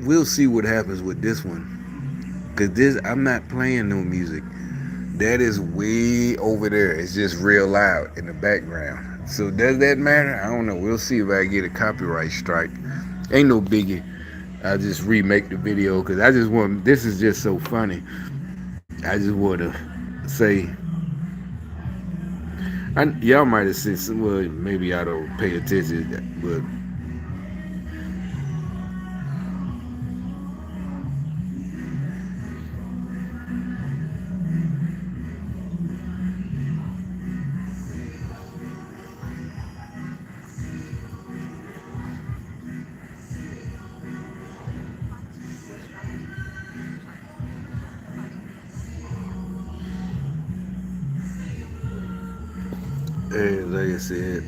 we'll see what happens with this one. Cause this, I'm not playing no music. That is way over there. It's just real loud in the background. So does that matter? I don't know. We'll see if I get a copyright strike. Ain't no biggie. I just remake the video because I just want. This is just so funny. I just want to say, y'all might have seen some. Well, maybe I don't pay attention, but like I said,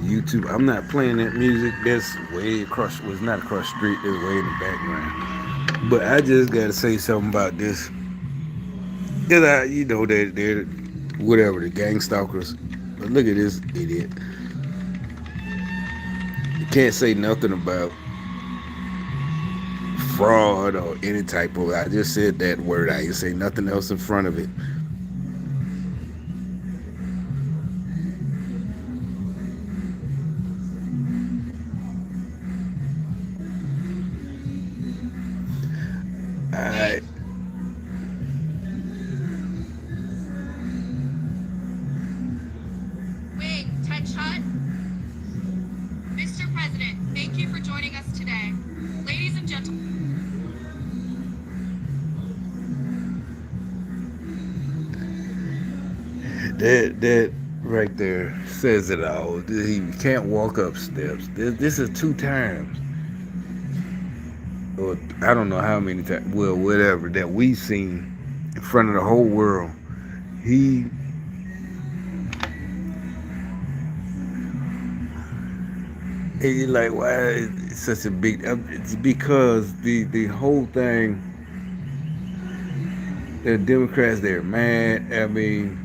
YouTube. I'm not playing that music. That's way across. Was not across the street. That's way in the background. But I just gotta say something about this. Cause they're whatever the gang stalkers. But look at this idiot. You can't say nothing about fraud or any type of. I just said that word. I didn't say nothing else in front of it. I Wait, Touchshot? Mr. President, thank you for joining us today. Ladies and gentlemen. that right there says it all. He can't walk up steps. This is 2 times, or I don't know how many times. Well, whatever that we've seen in front of the whole world. He he's like, why it's such a big? It's because the whole thing. The Democrats, they're mad. I mean,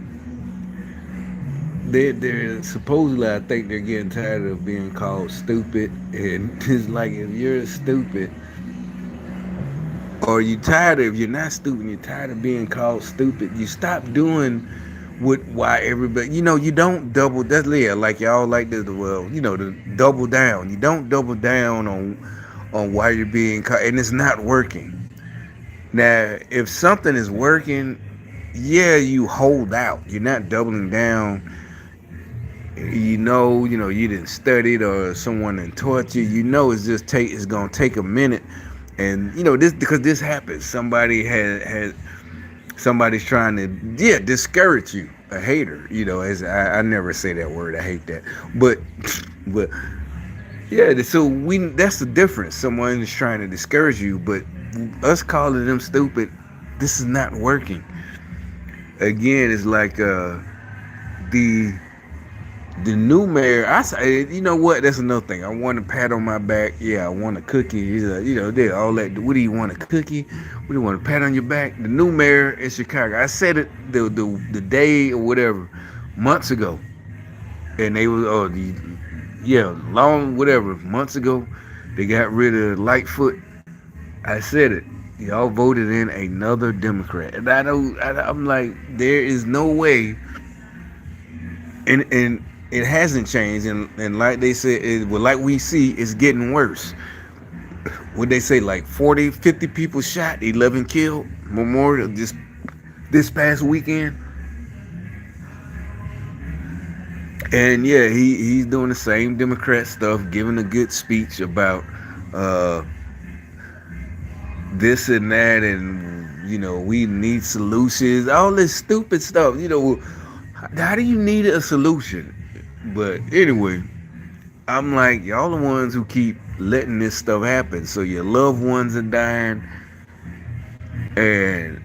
they're supposedly, I think they're getting tired of being called stupid, and it's like if you're stupid, or you tired of, if you're not stupid, you're tired of being called stupid, you stop doing what why everybody, you don't double. That's like y'all like this. Well, the double down. You don't double down on why you're being called, and it's not working. Now, if something is working, yeah, you hold out. You're not doubling down. You didn't study it or someone didn't taught you. It's gonna take a minute, and this because this happens. Somebody's trying to discourage you. A hater, as I never say that word. I hate that, but but yeah. So that's the difference. Someone is trying to discourage you, but us calling them stupid, this is not working. Again, it's like the the new mayor. I say, you know what? That's another thing. I want a pat on my back. Yeah, I want a cookie. He's like, they all that. What do you want, a cookie? What do you want, a pat on your back? The new mayor in Chicago. I said it the day or whatever, months ago, and they was long whatever months ago. They got rid of Lightfoot. I said it. Y'all voted in another Democrat, and I'm like, there is no way, and it hasn't changed, and like they said, like we see, it's getting worse. What they say, like 40, 50 people shot, 11 killed. Memorial this past weekend, and yeah, he's doing the same Democrat stuff, giving a good speech about this and that, and we need solutions, all this stupid stuff. How do you need a solution? But anyway, I'm like, y'all the ones who keep letting this stuff happen. So your loved ones are dying, and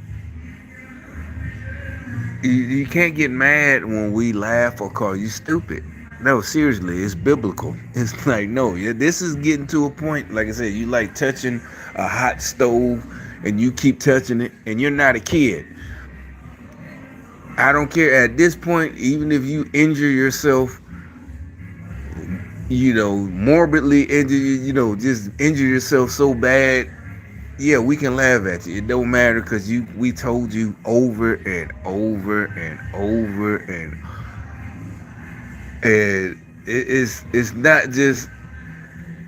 you can't get mad when we laugh or call you stupid. No, seriously, it's biblical. It's like, no, this is getting to a point, like I said, you like touching a hot stove and you keep touching it, and you're not a kid. I don't care at this point, even if you injure yourself, morbidly injure just injure yourself so bad. Yeah, we can laugh at you. It don't matter because we told you over and over and over and it's not just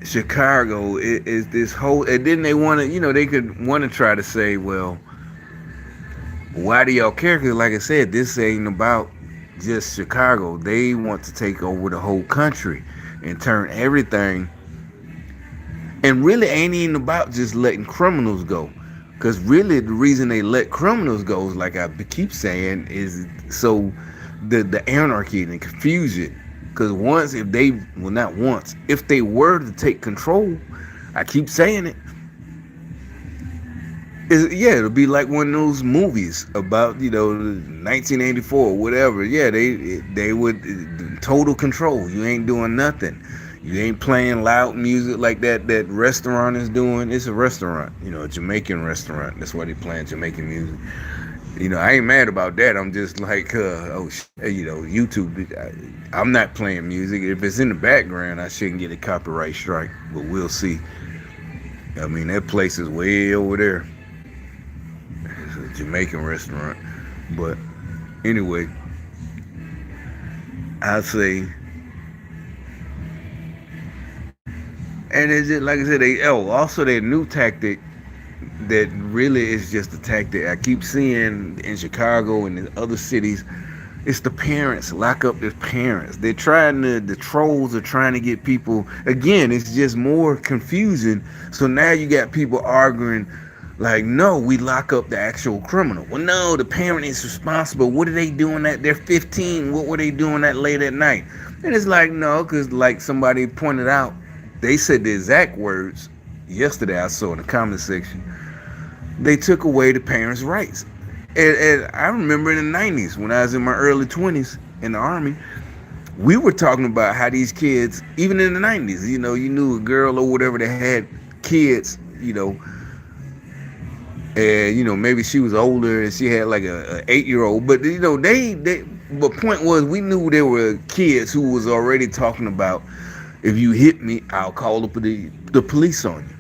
Chicago. It is this whole, and then they want to, they could want to try to say, well, why do y'all care? Because like I said, this ain't about just Chicago. They want to take over the whole country and turn everything, and really ain't even about just letting criminals go. Because really, the reason they let criminals go is, like I keep saying, is so the anarchy and the confusion. Because once, if they, well, not once, if they were to take control, I keep saying it, yeah, it'll be like one of those movies about 1984 or whatever. Yeah, they would total control. You ain't doing nothing. You ain't playing loud music like that restaurant is doing. It's a restaurant, a Jamaican restaurant. That's why they playing Jamaican music. I ain't mad about that. I'm just like, YouTube. I'm not playing music. If it's in the background, I shouldn't get a copyright strike. But we'll see. I mean, that place is way over there. It's a Jamaican restaurant. But anyway, I'll say, and it's just like I said, also their new tactic that really is just a tactic I keep seeing in Chicago and in other cities. It's the parents. Lock up their parents. The trolls are trying to get people, again, it's just more confusion. So now you got people arguing like, no, we lock up the actual criminal. Well, no, the parent is responsible. What are they doing at, they're 15. What were they doing that late at night? And it's like, no, because like somebody pointed out, they said the exact words yesterday I saw in the comment section. They took away the parents' rights. And I remember in the 90s when I was in my early 20s in the Army, we were talking about how these kids, even in the 90s, you knew a girl or whatever that had kids, and maybe she was older and she had like a 8-year-old, but the point was, we knew there were kids who was already talking about, if you hit me, I'll call the police on you.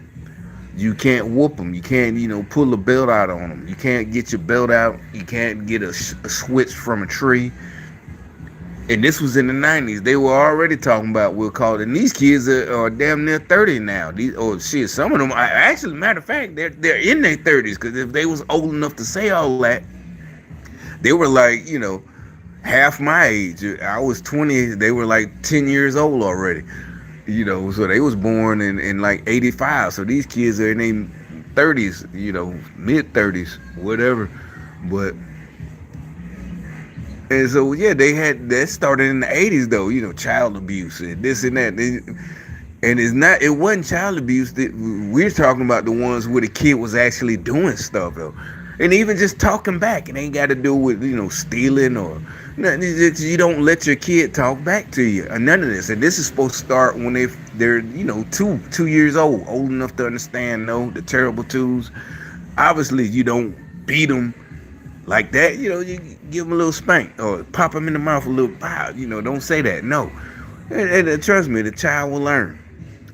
You can't whoop them. You can't, pull a belt out on them. You can't get your belt out. You can't get a switch from a tree. And this was in the 90s. They were already talking about, we'll call it. And these kids are damn near 30 now. Some of them, actually, matter of fact, they're in their 30s. Because if they was old enough to say all that, they were like, half my age. I was 20. They were like 10 years old already. So they was born in like 85. So these kids are in their 30s, mid 30s, whatever. But, and so, yeah, that started in the 80s though, child abuse and this and that. And it wasn't child abuse. We're talking about the ones where the kid was actually doing stuff though. And even just talking back, it ain't got to do with, stealing or nothing. You don't let your kid talk back to you or none of this. And this is supposed to start when they're 2 years old enough to understand, the terrible twos. Obviously, you don't beat them like that. You give them a little spank or pop them in the mouth a little pow. Don't say that. No. And trust me, the child will learn.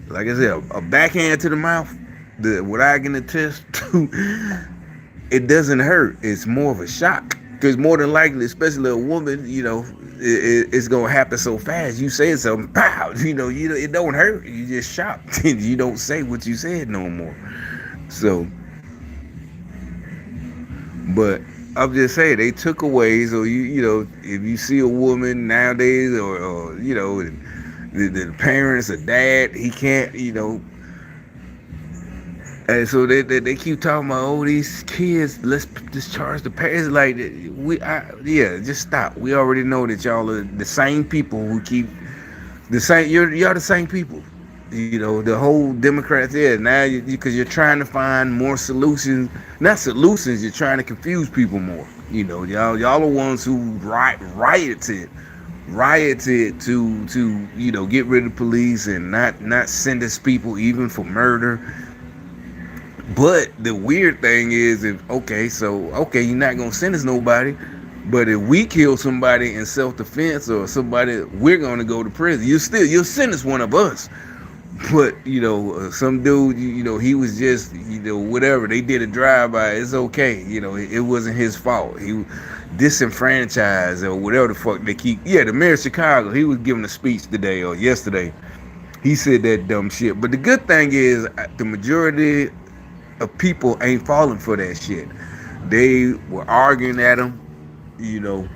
Like I said, a backhand to the mouth, what I can attest to, it doesn't hurt. It's more of a shock. Because more than likely, especially a woman, it's going to happen so fast. You say something, pow, it don't hurt. You just shocked. You don't say what you said no more. So, but I'm just saying, they took away. So, if you see a woman nowadays or the parents, a dad, he can't, and so they keep talking about, these kids, let's discharge the parents. Like, just stop. We already know that y'all are the same people who keep the same. Y'all the same people. The whole Democrats there now, because you're trying to find more solutions. Not solutions. You're trying to confuse people more. Y'all are ones who rioted to get rid of the police and not sentence people even for murder. But the weird thing is, you're not gonna sentence nobody, But if we kill somebody in self-defense or somebody, we're gonna go to prison. You'll sentence one of us. But some dude, he was just, whatever. They did a drive-by. It's okay. It wasn't his fault. He disenfranchised or whatever the fuck they keep. Yeah, the mayor of Chicago. He was giving a speech today or yesterday. He said that dumb shit. But the good thing is, the majority of people ain't falling for that shit. They were arguing at him. You know,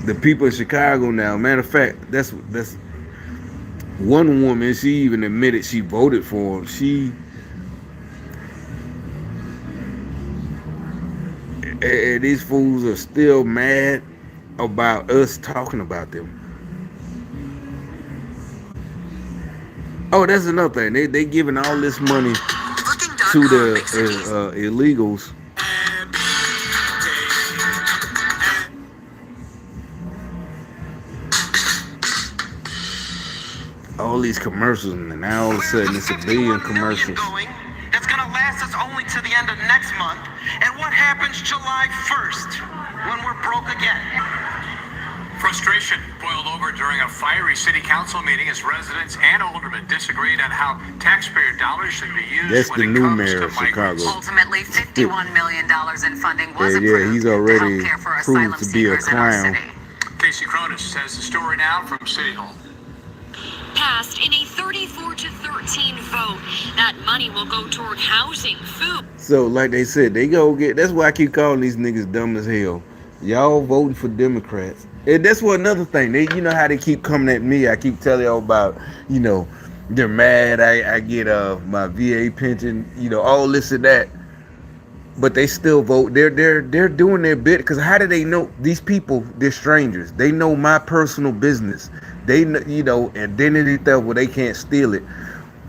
the people in Chicago now. Matter of fact, that's one woman. She even admitted she voted for him. These fools are still mad about us talking about them. Oh, that's another thing. They giving all this money to the illegals. All these commercials, and now all of a sudden it's $1 billion commercials. That's gonna last us only to the end of next month. And what happens July 1st when we're broke again? Frustration boiled over during a fiery city council meeting as residents and aldermen disagreed on how taxpayer dollars should be used. That's when the it new comes mayor to of Chicago. Ultimately, $51 million in funding was approved. Yeah, he's already to help care for proved asylum to be a seekers in our clown. city. Casey Cronus has the story now from City Hall. Passed in a 34-13 vote. That money will go toward housing, food. So, like they said, they go get. That's why I keep calling these niggas dumb as hell. Y'all voting for Democrats, and that's what another thing. You know how they keep coming at me. I keep telling y'all about, they're mad. I get my VA pension, all this and that. But they still vote. They're doing their bit, because how do they know these people? They're strangers. They know my personal business. They identity theft. Well, they can't steal it,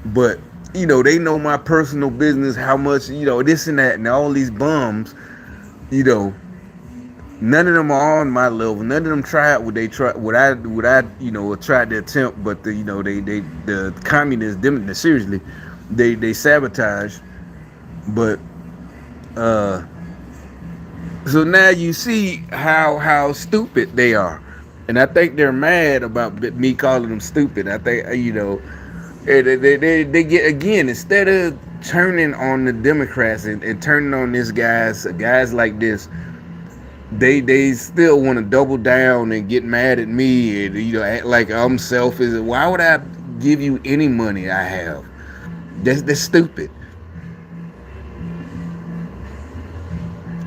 but they know my personal business. How much this and that, and all these bums. None of them are on my level. None of them tried what I tried to attempt. But the communists, them seriously, they sabotage. But so now you see how stupid they are, and I think they're mad about me calling them stupid. I think they get, again, instead of turning on the Democrats and turning on guys like this, they still want to double down and get mad at me and act like I'm selfish. Why would I give you any money I have? That's stupid.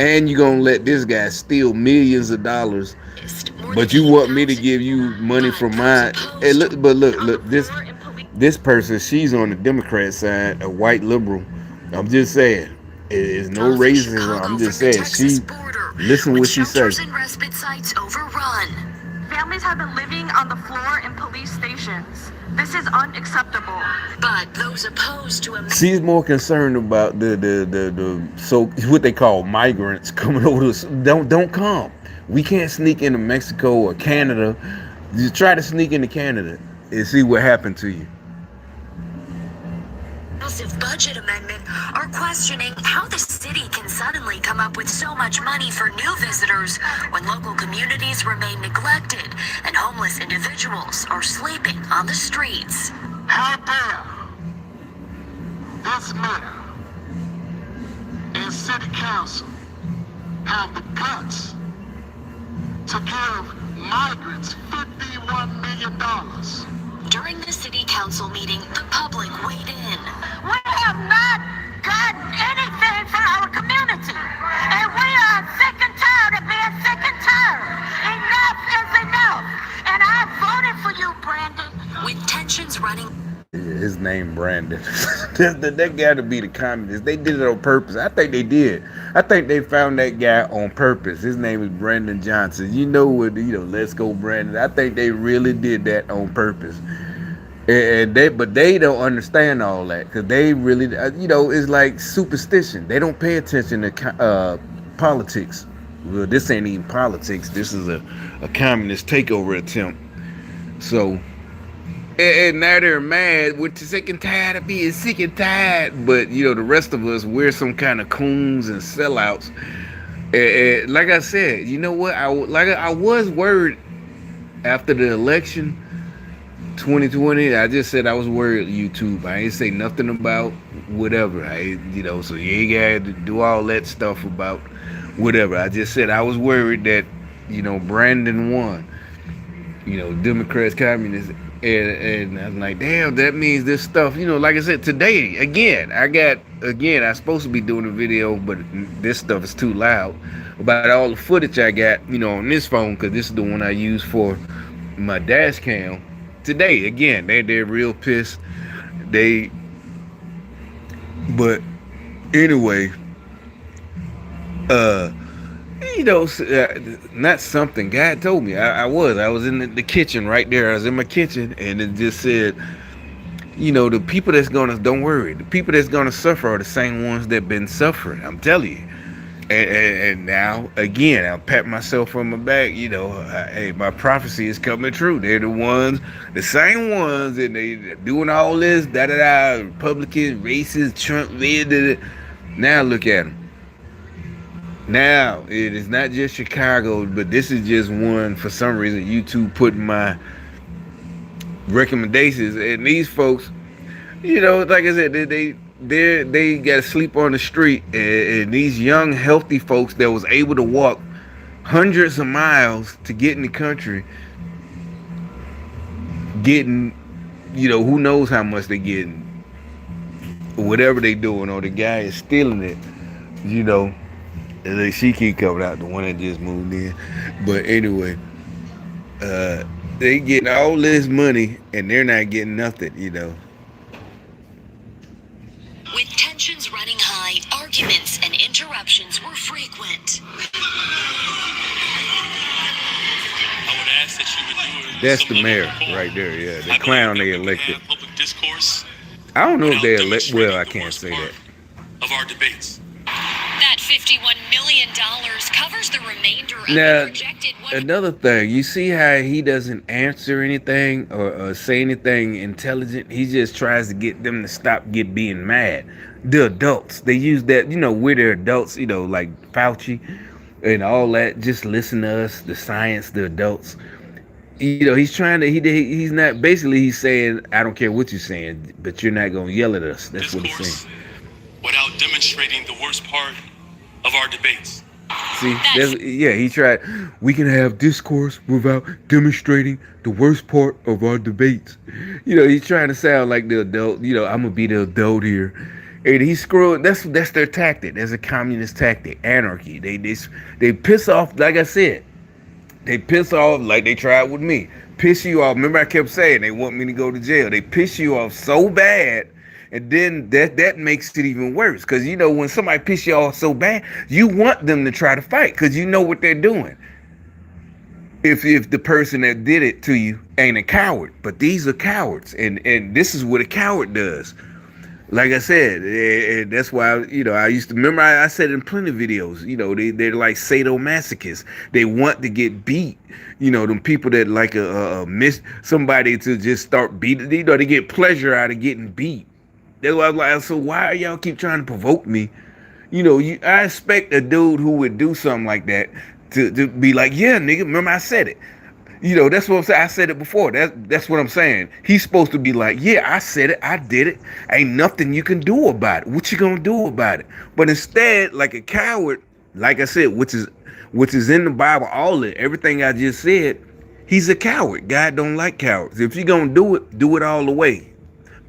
And you're gonna let this guy steal millions of dollars, but you want me to give you money from mine? Hey, look, this person, she's on the Democrat side, a white liberal. I'm just saying, it's no racism. I'm just saying, listen what she says. Families have been living on the floor in police stations. This is unacceptable. But those opposed to she's more concerned about the so what they call migrants coming over to don't come. We can't sneak into Mexico or Canada. Just try to sneak into Canada and see what happened to you. massive budget amendment are questioning how the city can suddenly come up with so much money for new visitors when local communities remain neglected and homeless individuals are sleeping on the streets. How dare this mayor and city council have the guts to give migrants $51 million. During the city council meeting, the public weighed in. We have not gotten anything for our community, and we are sick and tired of being sick and tired. Enough is enough, and I voted for you, Brandon. With tensions running. His name Brandon. that got to be the communists. They did it on purpose. I think they did. I think they found that guy on purpose. His name is Brandon Johnson. You know what? Let's go, Brandon. I think they really did that on purpose. But they don't understand all that, because they really, it's like superstition. They don't pay attention to politics. Well, this ain't even politics. This is a communist takeover attempt. So. And now they're mad. We're sick and tired of being sick and tired. But, the rest of us, we're some kind of coons and sellouts. Like I said, you know what? I was worried after the election 2020. I just said I was worried YouTube. I ain't say nothing about whatever. So you ain't got to do all that stuff about whatever. I just said I was worried that, Brandon won. Democrats, communists, and I'm like, damn, that means this stuff. Like I said, today again, I'm supposed to be doing a video, but this stuff is too loud about all the footage I got, on this phone, because this is the one I use for my dash cam. Today again, they're real pissed. But anyway, not something God told me. I was in the kitchen right there. I was in my kitchen, and it just said, the people don't worry, the people that's gonna suffer are the same ones that been suffering. I'm telling you. And now again, I'll pat myself on my back. Hey, my prophecy is coming true. They're the same ones, and they doing all this Republicans, racist, Trump, now look at them. Now, it is not just Chicago, but this is just one, for some reason, YouTube put my recommendations. And these folks, like I said, they got to sleep on the street. And these young, healthy folks that was able to walk hundreds of miles to get in the country, getting, who knows how much they getting, whatever they doing, or the guy is stealing it, she keep coming out, the one that just moved in. But anyway, they getting all this money and they're not getting nothing, With tensions running high, arguments and interruptions were frequent. I would ask that you would do it. That's the mayor right there, yeah. The clown they elected. Public discourse. I don't know if they elect. Well, I can't say that. Of our debates. That $51 million covers the remainder of Now, the projected another thing, you see how he doesn't answer anything or say anything intelligent? He just tries to get them to stop being mad. The adults, they use that, we're the adults, like Fauci and all that. Just listen to us, the science, the adults. He's trying to, he's not, basically he's saying, I don't care what you're saying, but you're not going to yell at us. That's what he's saying. Without demonstrating the worst part of our debates. See, he tried. We can have discourse without demonstrating the worst part of our debates. He's trying to sound like the adult. I'm gonna be the adult here, and he's screwing. That's their tactic. That's a communist tactic. Anarchy. They piss off. Like I said, they piss off like they tried with me. Piss you off. Remember, I kept saying they want me to go to jail. They piss you off so bad. And then that makes it even worse, because when somebody piss you off so bad, you want them to try to fight, because you know what they're doing. If the person that did it to you ain't a coward, but these are cowards, and this is what a coward does. Like I said, and that's why I used to remember. I said in plenty of videos, they're like sadomasochists. They want to get beat. Them people that like miss somebody to just start beating. They get pleasure out of getting beat. That's why I'm like, so why y'all keep trying to provoke me? I expect a dude who would do something like that to be like, yeah, nigga, remember I said it. That's what I'm saying. I said it before. That's what I'm saying. He's supposed to be like, yeah, I said it. I did it. Ain't nothing you can do about it. What you gonna do about it? But instead, like a coward, like I said, which is in the Bible, everything I just said, he's a coward. God don't like cowards. If you're gonna do it all the way.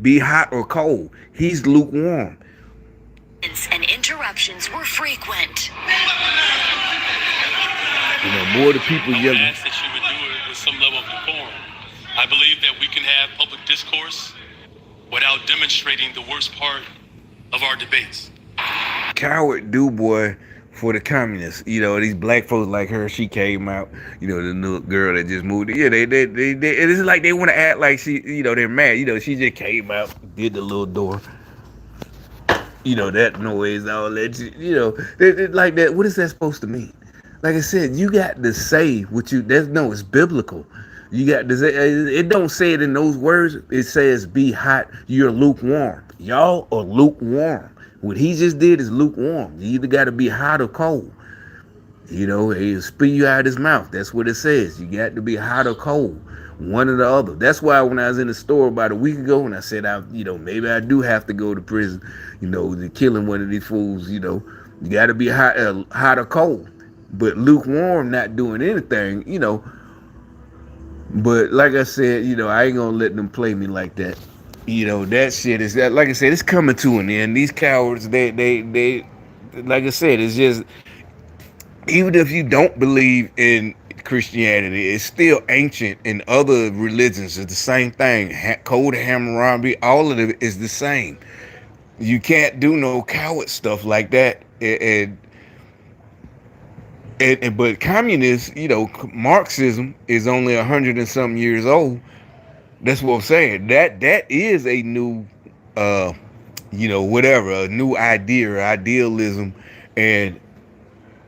Be hot or cold. He's lukewarm. And interruptions were frequent. More the people yelling. I ask that you would do it with some level of decorum. I believe that we can have public discourse without demonstrating the worst part of our debates. Coward do boy for the communists. These black folks like her, she came out, the little girl that just moved. Yeah, they it's like they want to act like they're mad. She just came out, did the little door. That noise, all that, they like that. What is that supposed to mean? Like I said, you got to say what it's biblical. You got to say, it don't say it in those words. It says, be hot, you're lukewarm. Y'all are lukewarm. What he just did is lukewarm. You either got to be hot or cold. You know, he'll spit you out his mouth. That's what it says. You got to be hot or cold, one or the other. That's why when I was in the store about a week ago, and I said, maybe I do have to go to prison, to killing one of these fools. You got to be hot or cold. But lukewarm, not doing anything. But like I said, I ain't gonna let them play me like that. That shit is that. Like I said, it's coming to an end. These cowards, they, like I said, it's just, even if you don't believe in Christianity, it's still ancient in other religions. It's the same thing. Code of Hammurabi, all of it is the same. You can't do no coward stuff like that. But communists, Marxism is only 100 and something years old. That's what I'm saying. That is a new, whatever, a new idea or idealism, and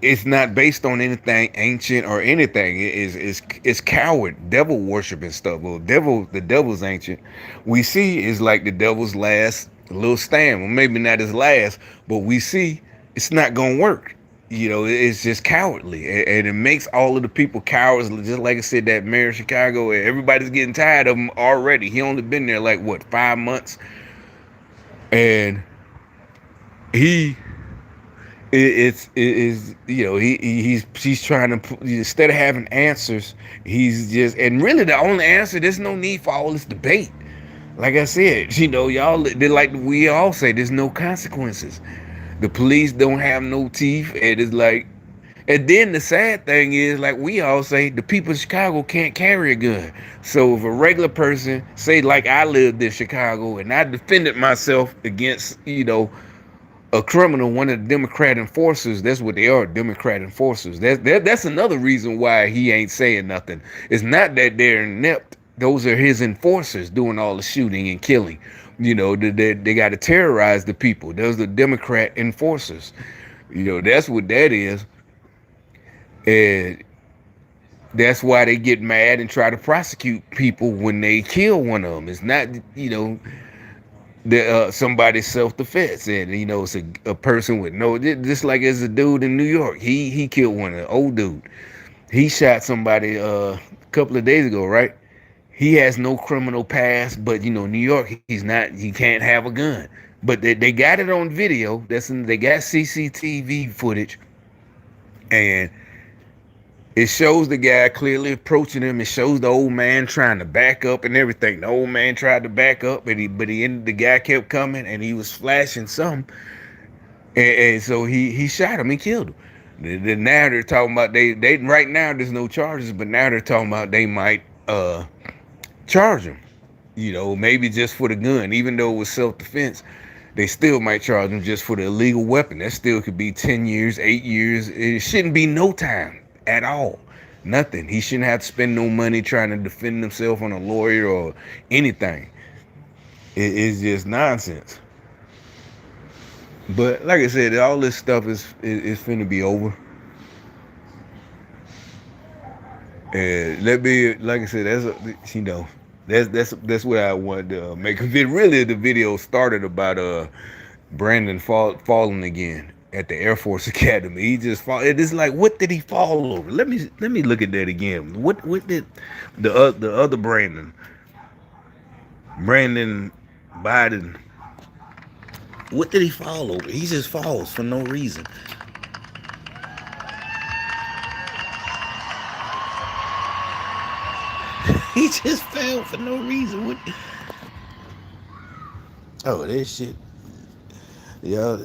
it's not based on anything ancient or anything. It's coward, devil worshiping stuff. Well, the devil's ancient. We see is like the devil's last little stand. Well, maybe not his last, but we see it's not gonna work. It's just cowardly, and it makes all of the people cowards. Just like I said, that mayor of Chicago, everybody's getting tired of him already. He only been there like what, 5 months, and he he's trying to, instead of having answers, he's just, and really the only answer, there's no need for all this debate. Like I said, y'all, they, like we all say, there's no consequences. The police don't have no teeth, and it's like, and then the sad thing is, like we all say, the people of Chicago can't carry a gun. So if a regular person, say like I lived in Chicago and I defended myself against, a criminal, one of the Democrat enforcers, that's what they are, Democrat enforcers. That's another reason why he ain't saying nothing. It's not that they're inept. Those are his enforcers doing all the shooting and killing. They got to terrorize the people. Those are the Democrat enforcers. That's what that is. And that's why they get mad and try to prosecute people when they kill one of them. It's not, somebody's self-defense, and it's a person with no, just like as a dude in New York, he killed one, an old dude. He shot somebody a couple of days ago, right? He has no criminal past, but New York, he can't have a gun. But they got it on video. They got CCTV footage, and it shows the guy clearly approaching him. It shows the old man trying to back up and everything. The old man tried to back up, but the guy kept coming, and he was flashing something, and so he shot him. He killed him. Now they're talking about they right now there's no charges, but now they're talking about they might charge him. Maybe just for the gun, even though it was self-defense. They still might charge him just for the illegal weapon. That still could be 10 years, 8 years. It shouldn't be no time at all. Nothing. He shouldn't have to spend no money trying to defend himself on a lawyer or anything. It's just nonsense. But like I said, all this stuff is finna be over. And let me, like I said, that's what I wanted to make a video. Really, the video started about Brandon falling again at the Air Force Academy. He just fall. It's like, what did he fall over? Let me look at that again. What did the other Brandon Biden? What did he fall over? He just falls for no reason. He just fell for no reason. What? Oh, that shit. Yeah.